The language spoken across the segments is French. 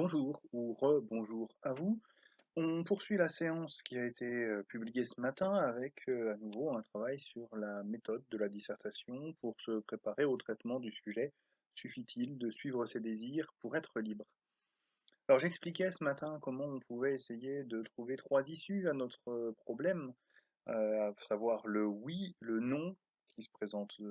Bonjour ou re-bonjour à vous. On poursuit la séance qui a été publiée ce matin avec à nouveau un travail sur la méthode de la dissertation pour se préparer au traitement du sujet. Suffit-il de suivre ses désirs pour être libre? Alors j'expliquais ce matin comment on pouvait essayer de trouver trois issues à notre problème, à savoir le oui, le non, qui se présentent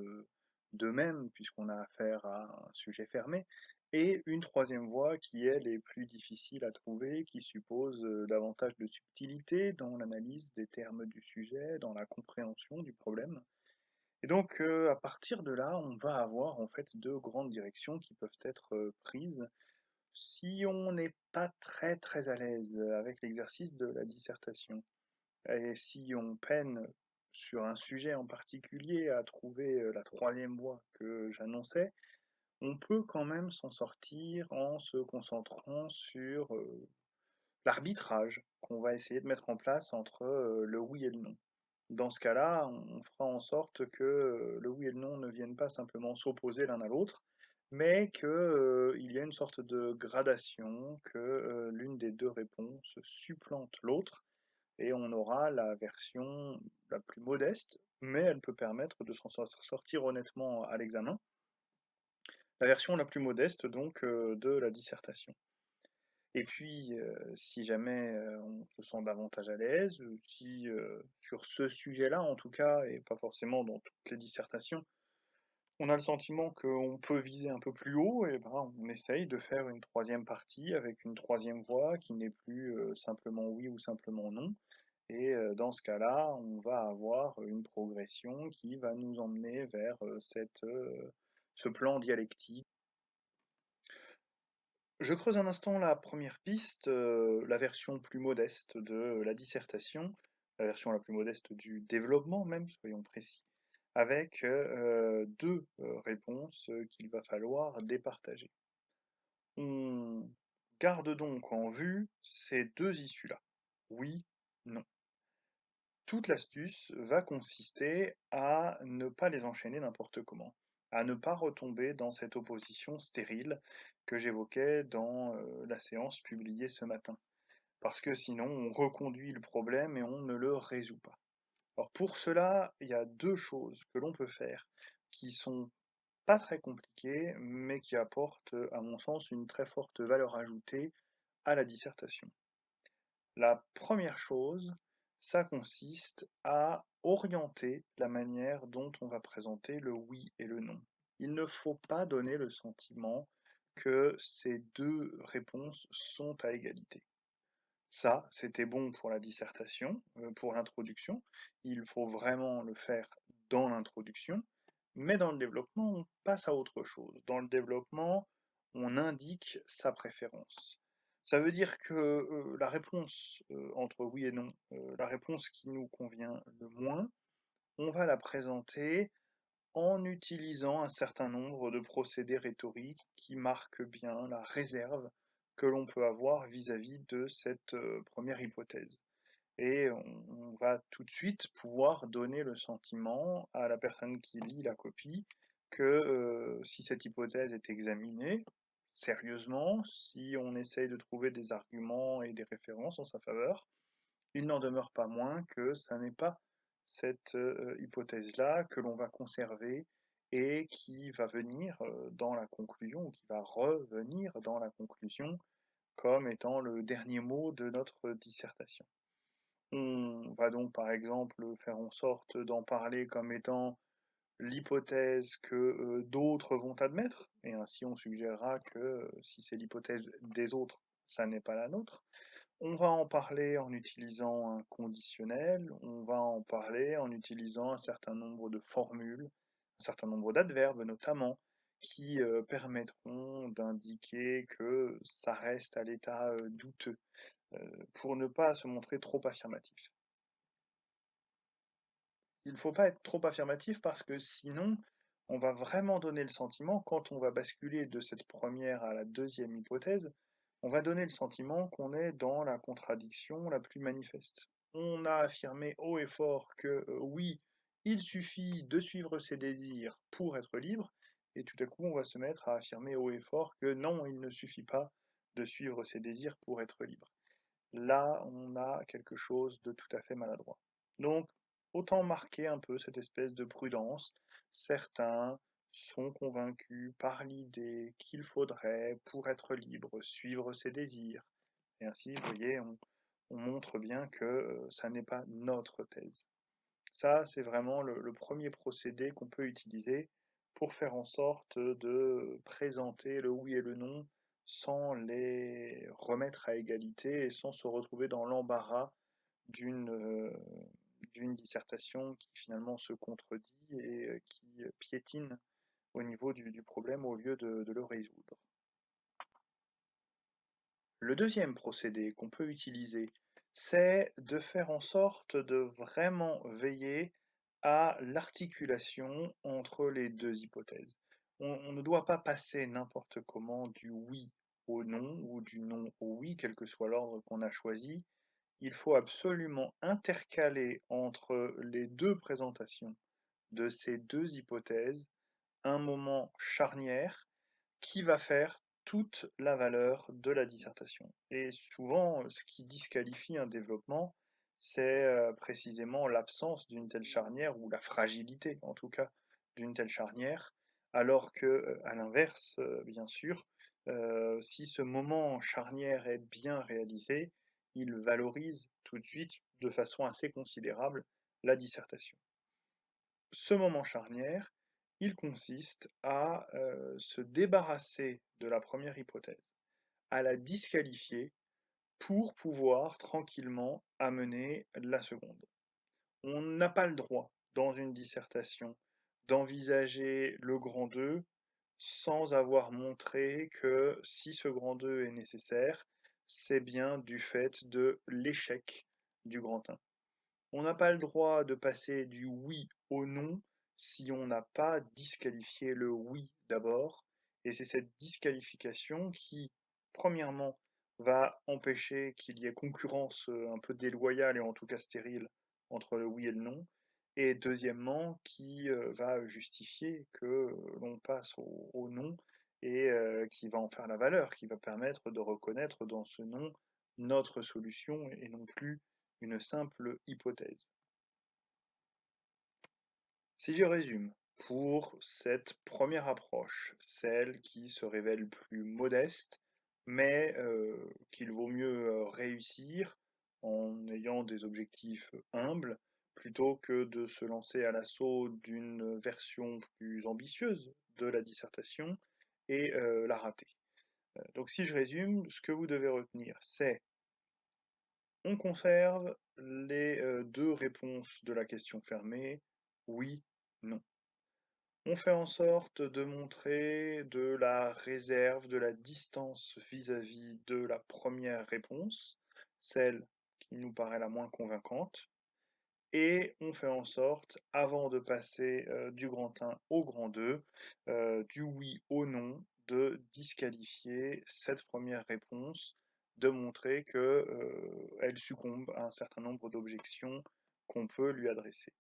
d'eux-mêmes, puisqu'on a affaire à un sujet fermé, et une troisième voie qui, elle, est plus difficile à trouver, qui suppose davantage de subtilité dans l'analyse des termes du sujet, dans la compréhension du problème. Et donc, à partir de là, on va avoir en fait deux grandes directions qui peuvent être prises si on n'est pas très très à l'aise avec l'exercice de la dissertation. Et si on peine sur un sujet en particulier à trouver la troisième voie que j'annonçais, on peut quand même s'en sortir en se concentrant sur l'arbitrage qu'on va essayer de mettre en place entre le oui et le non. Dans ce cas-là, on fera en sorte que le oui et le non ne viennent pas simplement s'opposer l'un à l'autre, mais qu'il y ait une sorte de gradation, que l'une des deux réponses supplante l'autre, et on aura la version la plus modeste, mais elle peut permettre de s'en sortir honnêtement à l'examen, la version la plus modeste donc de la dissertation. Et puis, si jamais on se sent davantage à l'aise, si sur ce sujet-là en tout cas, et pas forcément dans toutes les dissertations, on a le sentiment qu'on peut viser un peu plus haut, et ben on essaye de faire une troisième partie avec une troisième voie qui n'est plus simplement oui ou simplement non. Et dans ce cas-là, on va avoir une progression qui va nous emmener vers ce plan dialectique. Je creuse un instant la première piste, la version plus modeste de la dissertation, la version la plus modeste du développement même, soyons précis, avec deux réponses qu'il va falloir départager. On garde donc en vue ces deux issues-là. Oui, non. Toute l'astuce va consister à ne pas les enchaîner n'importe comment, à ne pas retomber dans cette opposition stérile que j'évoquais dans la séance publiée ce matin, parce que sinon on reconduit le problème et on ne le résout pas. Alors pour cela, il y a deux choses que l'on peut faire qui sont pas très compliquées, mais qui apportent, à mon sens, une très forte valeur ajoutée à la dissertation. La première chose, ça consiste à orienter la manière dont on va présenter le oui et le non. Il ne faut pas donner le sentiment que ces deux réponses sont à égalité. Ça, c'était bon pour la dissertation, pour l'introduction. Il faut vraiment le faire dans l'introduction, mais dans le développement, on passe à autre chose. Dans le développement, on indique sa préférence. Ça veut dire que la réponse entre oui et non, la réponse qui nous convient le moins, on va la présenter en utilisant un certain nombre de procédés rhétoriques qui marquent bien la réserve que l'on peut avoir vis-à-vis de cette première hypothèse. Et on va tout de suite pouvoir donner le sentiment à la personne qui lit la copie que si cette hypothèse est examinée sérieusement, si on essaye de trouver des arguments et des références en sa faveur, il n'en demeure pas moins que ça n'est pas cette hypothèse-là que l'on va conserver et qui va venir dans la conclusion, ou qui va revenir dans la conclusion comme étant le dernier mot de notre dissertation. On va donc par exemple faire en sorte d'en parler comme étant l'hypothèse que d'autres vont admettre, et ainsi on suggérera que si c'est l'hypothèse des autres, ça n'est pas la nôtre. On va en parler en utilisant un conditionnel, on va en parler en utilisant un certain nombre de formules, un certain nombre d'adverbes notamment, qui permettront d'indiquer que ça reste à l'état douteux, pour ne pas se montrer trop affirmatif. Il ne faut pas être trop affirmatif parce que sinon, on va vraiment donner le sentiment, quand on va basculer de cette première à la deuxième hypothèse, on va donner le sentiment qu'on est dans la contradiction la plus manifeste. On a affirmé haut et fort que oui, il suffit de suivre ses désirs pour être libre, et tout à coup on va se mettre à affirmer haut et fort que non, il ne suffit pas de suivre ses désirs pour être libre. Là, on a quelque chose de tout à fait maladroit. Donc, autant marquer un peu cette espèce de prudence. Certains sont convaincus par l'idée qu'il faudrait, pour être libre, suivre ses désirs. Et ainsi, vous voyez, on montre bien que ça n'est pas notre thèse. Ça, c'est vraiment le premier procédé qu'on peut utiliser pour faire en sorte de présenter le oui et le non sans les remettre à égalité et sans se retrouver dans l'embarras d'une d'une dissertation qui finalement se contredit et qui piétine au niveau du problème au lieu de le résoudre. Le deuxième procédé qu'on peut utiliser, c'est de faire en sorte de vraiment veiller à l'articulation entre les deux hypothèses. On ne doit pas passer n'importe comment du oui au non ou du non au oui, quel que soit l'ordre qu'on a choisi. Il faut absolument intercaler entre les deux présentations de ces deux hypothèses un moment charnière qui va faire toute la valeur de la dissertation. Et souvent, ce qui disqualifie un développement, c'est précisément l'absence d'une telle charnière, ou la fragilité en tout cas d'une telle charnière, alors que, à l'inverse, bien sûr, si ce moment charnière est bien réalisé, il valorise tout de suite, de façon assez considérable, la dissertation. Ce moment charnière, il consiste à se débarrasser de la première hypothèse, à la disqualifier pour pouvoir tranquillement amener la seconde. On n'a pas le droit, dans une dissertation, d'envisager le grand 2 sans avoir montré que si ce grand 2 est nécessaire, c'est bien du fait de l'échec du grand 1. On n'a pas le droit de passer du oui au non si on n'a pas disqualifié le oui d'abord. Et c'est cette disqualification qui, premièrement, va empêcher qu'il y ait concurrence un peu déloyale et en tout cas stérile entre le oui et le non. Et deuxièmement, qui va justifier que l'on passe au non et qui va en faire la valeur, qui va permettre de reconnaître dans ce non notre solution et non plus une simple hypothèse. Si je résume, pour cette première approche, celle qui se révèle plus modeste, mais qu'il vaut mieux réussir en ayant des objectifs humbles, plutôt que de se lancer à l'assaut d'une version plus ambitieuse de la dissertation et la rater. Donc si je résume, ce que vous devez retenir, c'est on conserve les deux réponses de la question fermée, oui, non. On fait en sorte de montrer de la réserve, de la distance vis-à-vis de la première réponse, celle qui nous paraît la moins convaincante, et on fait en sorte, avant de passer du grand 1 au grand 2, du oui au non, de disqualifier cette première réponse, de montrer que, elle succombe à un certain nombre d'objections qu'on peut lui adresser.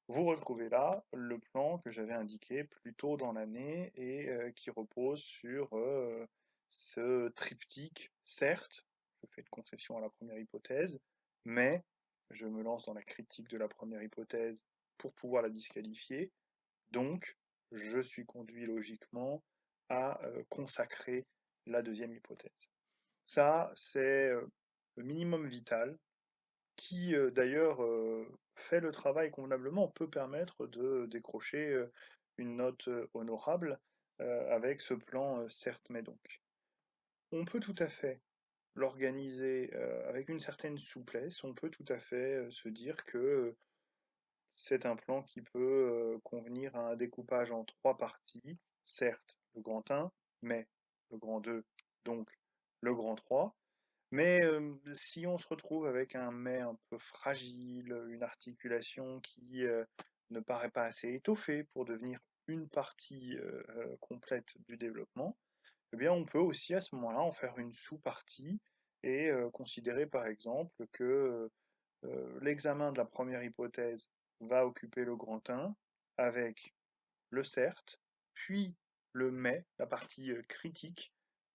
Vous retrouvez là le plan que j'avais indiqué plus tôt dans l'année et qui repose sur ce triptyque. Certes, je fais une concession à la première hypothèse, mais je me lance dans la critique de la première hypothèse pour pouvoir la disqualifier. Donc, je suis conduit logiquement à consacrer la deuxième hypothèse. Ça, c'est le minimum vital qui d'ailleurs fait le travail convenablement, peut permettre de décrocher une note honorable avec ce plan certes mais donc. On peut tout à fait l'organiser avec une certaine souplesse, on peut tout à fait se dire que c'est un plan qui peut convenir à un découpage en trois parties, certes le grand 1, mais le grand 2, donc le grand 3. Mais si on se retrouve avec un mais un peu fragile, une articulation qui ne paraît pas assez étoffée pour devenir une partie complète du développement, eh bien on peut aussi à ce moment-là en faire une sous-partie et considérer par exemple que l'examen de la première hypothèse va occuper le grand 1 avec le certes, puis le mais, la partie critique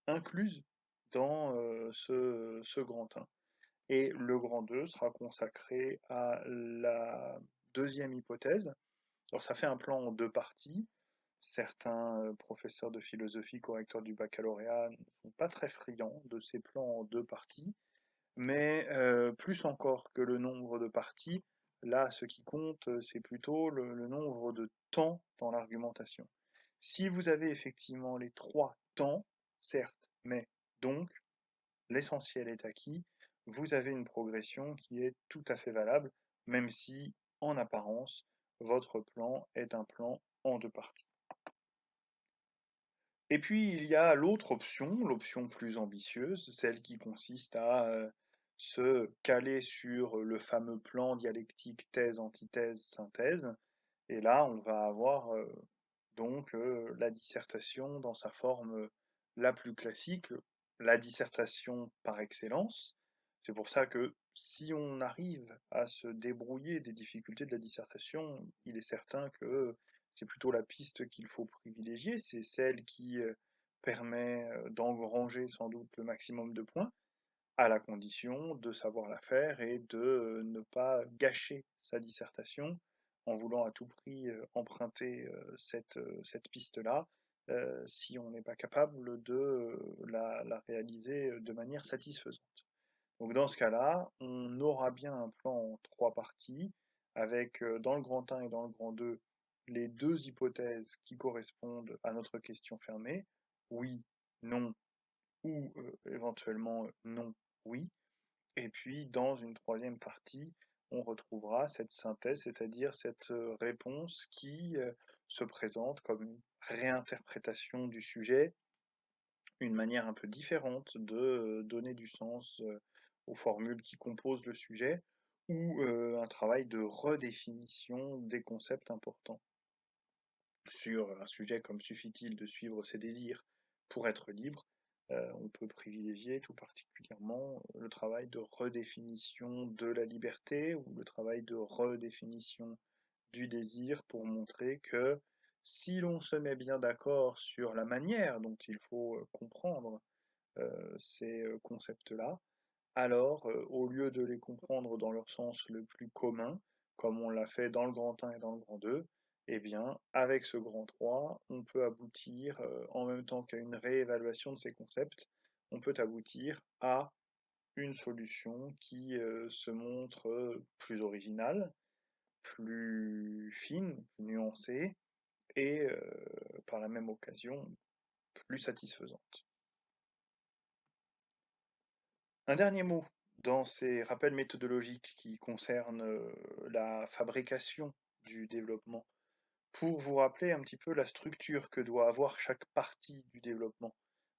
incluse dans ce grand 1. Et le grand 2 sera consacré à la deuxième hypothèse. Alors ça fait un plan en deux parties. Certains professeurs de philosophie correcteurs du baccalauréat ne sont pas très friands de ces plans en deux parties, mais plus encore que le nombre de parties, là ce qui compte c'est plutôt le nombre de temps dans l'argumentation. Si vous avez effectivement les trois temps, certes, mais donc l'essentiel est acquis, vous avez une progression qui est tout à fait valable, même si, en apparence, votre plan est un plan en deux parties. Et puis, il y a l'autre option, l'option plus ambitieuse, celle qui consiste à se caler sur le fameux plan dialectique thèse, antithèse, synthèse. Et là, on va avoir donc la dissertation dans sa forme la plus classique, la dissertation par excellence. C'est pour ça que si on arrive à se débrouiller des difficultés de la dissertation, il est certain que c'est plutôt la piste qu'il faut privilégier, c'est celle qui permet d'engranger sans doute le maximum de points, à la condition de savoir la faire et de ne pas gâcher sa dissertation en voulant à tout prix emprunter cette piste-là, si on n'est pas capable de la réaliser de manière satisfaisante. Donc dans ce cas-là, on aura bien un plan en trois parties, avec dans le grand 1 et dans le grand 2 les deux hypothèses qui correspondent à notre question fermée, oui, non, ou éventuellement non, oui. Et puis dans une troisième partie, on retrouvera cette synthèse, c'est-à-dire cette réponse qui se présente comme une réinterprétation du sujet, une manière un peu différente de donner du sens aux formules qui composent le sujet, ou un travail de redéfinition des concepts importants. Sur un sujet comme suffit-il de suivre ses désirs pour être libre, on peut privilégier tout particulièrement le travail de redéfinition de la liberté ou le travail de redéfinition du désir pour montrer que si l'on se met bien d'accord sur la manière dont il faut comprendre ces concepts-là, alors au lieu de les comprendre dans leur sens le plus commun, comme on l'a fait dans le grand 1 et dans le grand 2, eh bien, avec ce grand 3, on peut aboutir, en même temps qu'à une réévaluation de ces concepts, on peut aboutir à une solution qui se montre plus originale, plus fine, plus nuancée, et par la même occasion, plus satisfaisante. Un dernier mot dans ces rappels méthodologiques qui concernent la fabrication du développement, pour vous rappeler un petit peu la structure que doit avoir chaque partie du développement.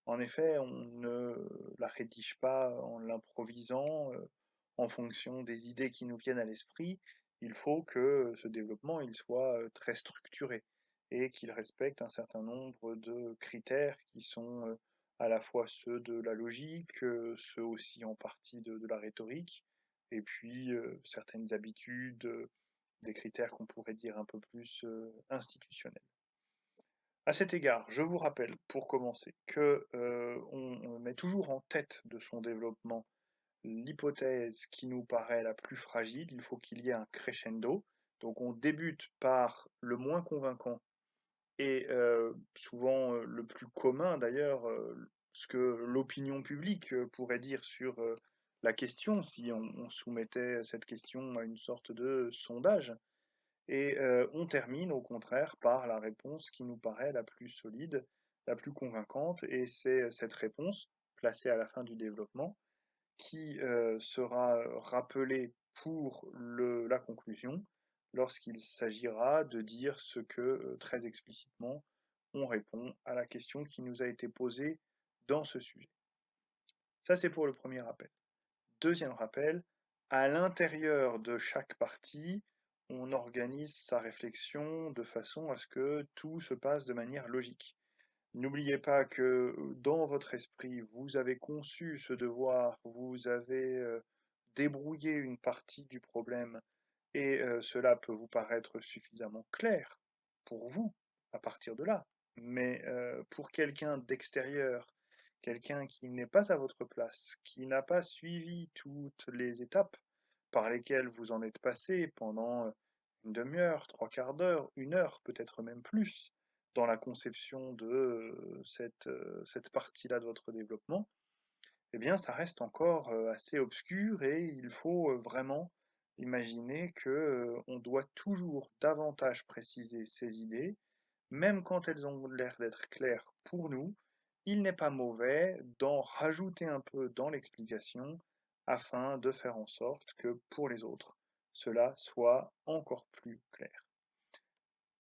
En effet, on ne la rédige pas en l'improvisant, en fonction des idées qui nous viennent à l'esprit. Il faut que ce développement il soit très structuré et qu'il respecte un certain nombre de critères qui sont à la fois ceux de la logique, ceux aussi en partie de la rhétorique, et puis certaines habitudes, des critères qu'on pourrait dire un peu plus institutionnels. À cet égard, je vous rappelle, pour commencer, que on met toujours en tête de son développement l'hypothèse qui nous paraît la plus fragile. Il faut qu'il y ait un crescendo. Donc on débute par le moins convaincant et souvent le plus commun d'ailleurs, ce que l'opinion publique pourrait dire sur la question si on soumettait cette question à une sorte de sondage. Et on termine au contraire par la réponse qui nous paraît la plus solide, la plus convaincante, et c'est cette réponse, placée à la fin du développement, qui sera rappelée pour la conclusion lorsqu'il s'agira de dire ce que, très explicitement, on répond à la question qui nous a été posée dans ce sujet. Ça, c'est pour le premier rappel. Deuxième rappel, à l'intérieur de chaque partie, on organise sa réflexion de façon à ce que tout se passe de manière logique. N'oubliez pas que dans votre esprit, vous avez conçu ce devoir, vous avez débrouillé une partie du problème, et cela peut vous paraître suffisamment clair pour vous à partir de là. Mais pour quelqu'un d'extérieur quelqu'un qui n'est pas à votre place, qui n'a pas suivi toutes les étapes par lesquelles vous en êtes passé pendant une demi-heure, trois quarts d'heure, une heure, peut-être même plus, dans la conception de cette partie-là de votre développement, eh bien, ça reste encore assez obscur et il faut vraiment imaginer que on doit toujours davantage préciser ses idées, même quand elles ont l'air d'être claires pour nous. Il n'est pas mauvais d'en rajouter un peu dans l'explication afin de faire en sorte que pour les autres, cela soit encore plus clair.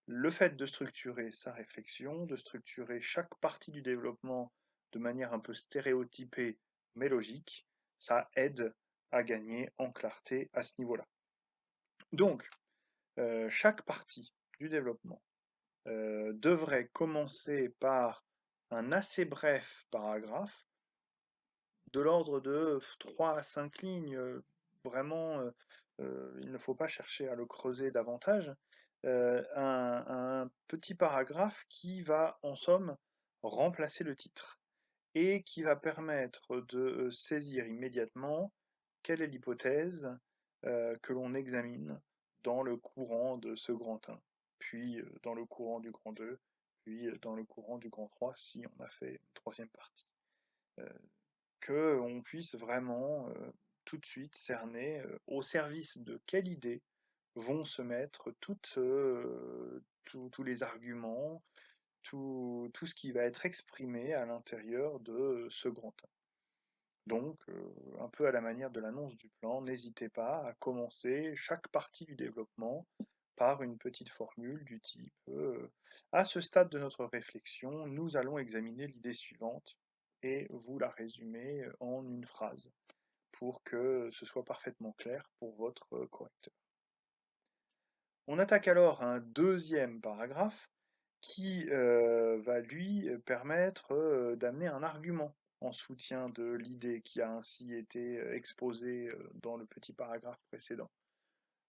Le fait de structurer sa réflexion, de structurer chaque partie du développement de manière un peu stéréotypée mais logique, ça aide à gagner en clarté à ce niveau-là. Donc, chaque partie du développement devrait commencer par un assez bref paragraphe de l'ordre de 3 à 5 lignes. Vraiment, il ne faut pas chercher à le creuser davantage. Un petit paragraphe qui va, en somme, remplacer le titre et qui va permettre de saisir immédiatement quelle est l'hypothèse que l'on examine dans le courant de ce grand 1, puis dans le courant du grand 2, puis dans le courant du grand 3 si on a fait une troisième partie. Qu'on puisse vraiment tout de suite cerner au service de quelle idée vont se mettre tous les arguments, tout ce qui va être exprimé à l'intérieur de ce grand 1. Donc, un peu à la manière de l'annonce du plan, n'hésitez pas à commencer chaque partie du développement par une petite formule du type à ce stade de notre réflexion, nous allons examiner l'idée suivante et vous la résumez en une phrase pour que ce soit parfaitement clair pour votre correcteur. On attaque alors un deuxième paragraphe qui va lui permettre d'amener un argument en soutien de l'idée qui a ainsi été exposée dans le petit paragraphe précédent.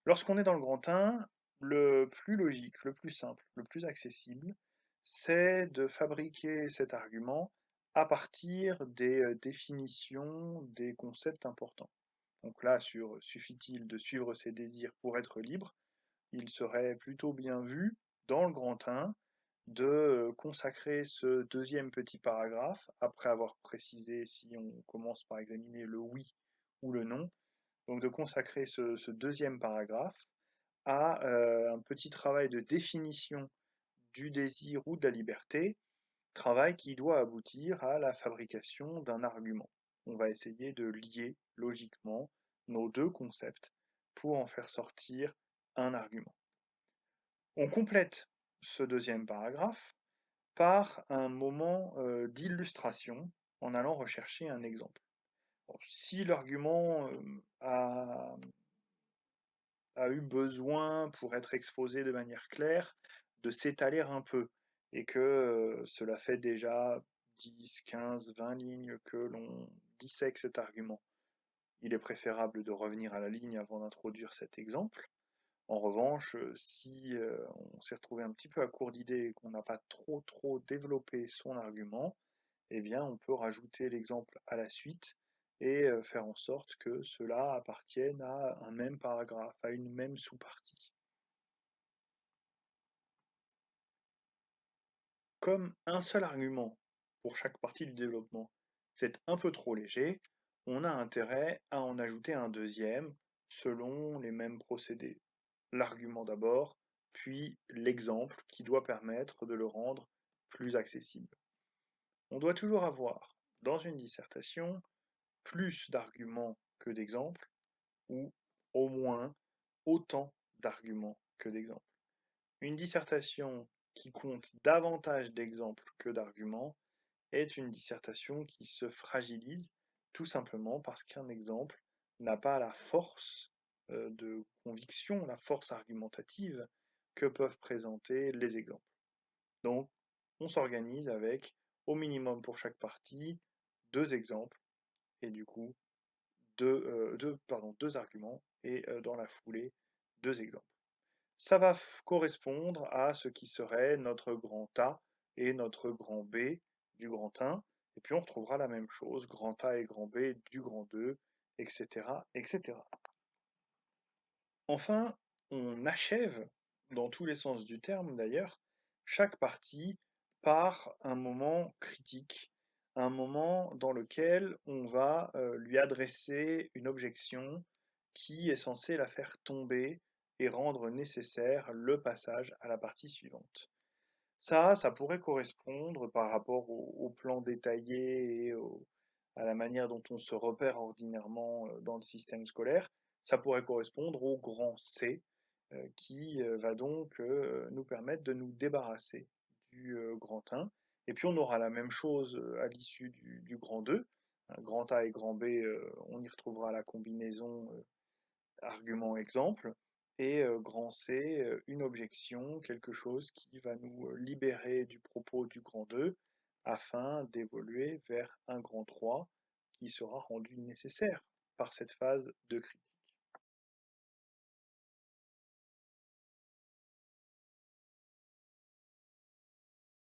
Lorsqu'on est dans le grand 1, le plus logique, le plus simple, le plus accessible, c'est de fabriquer cet argument à partir des définitions des concepts importants. Donc là, suffit-il de suivre ses désirs pour être libre, il serait plutôt bien vu, dans le grand 1, de consacrer ce deuxième petit paragraphe, après avoir précisé si on commence par examiner le oui ou le non, donc de consacrer ce deuxième paragraphe à un petit travail de définition du désir ou de la liberté, travail qui doit aboutir à la fabrication d'un argument. On va essayer de lier logiquement nos deux concepts pour en faire sortir un argument. On complète ce deuxième paragraphe par un moment d'illustration en allant rechercher un exemple. Bon, si l'argument a eu besoin, pour être exposé de manière claire, de s'étaler un peu, et que cela fait déjà 10, 15, 20 lignes que l'on dissèque cet argument, il est préférable de revenir à la ligne avant d'introduire cet exemple. En revanche, si on s'est retrouvé un petit peu à court d'idées et qu'on n'a pas trop développé son argument, eh bien on peut rajouter l'exemple à la suite et faire en sorte que cela appartienne à un même paragraphe, à une même sous-partie. Comme un seul argument pour chaque partie du développement, c'est un peu trop léger, on a intérêt à en ajouter un deuxième selon les mêmes procédés. L'argument d'abord, puis l'exemple qui doit permettre de le rendre plus accessible. On doit toujours avoir, dans une dissertation, plus d'arguments que d'exemples, ou au moins autant d'arguments que d'exemples. Une dissertation qui compte davantage d'exemples que d'arguments est une dissertation qui se fragilise, tout simplement parce qu'un exemple n'a pas la force de conviction, la force argumentative que peuvent présenter les exemples. Donc, on s'organise avec, au minimum pour chaque partie, deux exemples, et du coup, deux arguments, et dans la foulée, deux exemples. Ça va correspondre à ce qui serait notre grand A et notre grand B du grand 1, et puis on retrouvera la même chose, grand A et grand B du grand 2, etc., etc. Enfin, on achève, dans tous les sens du terme d'ailleurs, chaque partie par un moment critique, un moment dans lequel on va lui adresser une objection qui est censée la faire tomber et rendre nécessaire le passage à la partie suivante. Ça pourrait correspondre par rapport au plan détaillé et à la manière dont on se repère ordinairement dans le système scolaire, ça pourrait correspondre au grand C, qui va donc nous permettre de nous débarrasser du grand 1. Et puis on aura la même chose à l'issue du grand 2. Grand A et grand B, on y retrouvera la combinaison argument exemple, et grand C, une objection, quelque chose qui va nous libérer du propos du grand 2 afin d'évoluer vers un grand 3 qui sera rendu nécessaire par cette phase de crise.